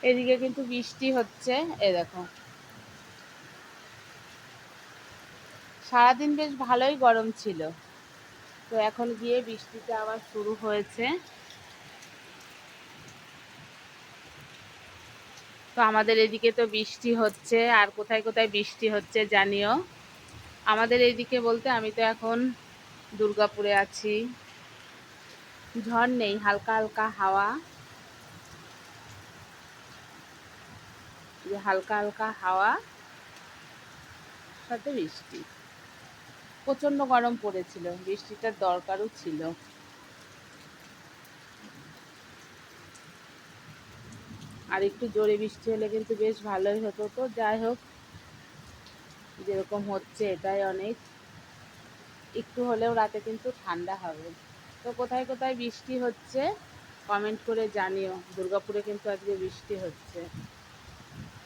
এদিকে কিন্তু বৃষ্টি হচ্ছে, এ দেখো। সারাদিন বেশ ভালোই গরম ছিল, তো এখন গিয়ে বৃষ্টিটা আবার শুরু হয়েছে। তো আমাদের এদিকে তো বৃষ্টি হচ্ছে, আর কোথায় কোথায় বৃষ্টি হচ্ছে জানিও। আমাদের এইদিকে বলতে আমি তো এখন দুর্গাপুরে আছি। ঝড় নেই, হালকা হালকা হাওয়া, যে হালকা হালকা হাওয়া, সাথে বৃষ্টি। প্রচন্ড গরম পড়েছিল, বৃষ্টিটার দরকারও ছিল। আর একটু জোরে বৃষ্টি হলে কিন্তু বেশ ভালোই হতো, তো যাই হোক, যেরকম হচ্ছে এটাই অনেক। একটু হলেও রাতে কিন্তু ঠান্ডা হবে। তো কোথায় কোথায় বৃষ্টি হচ্ছে কমেন্ট করে জানিও। দুর্গাপুরে কিন্তু আজকে বৃষ্টি হচ্ছে।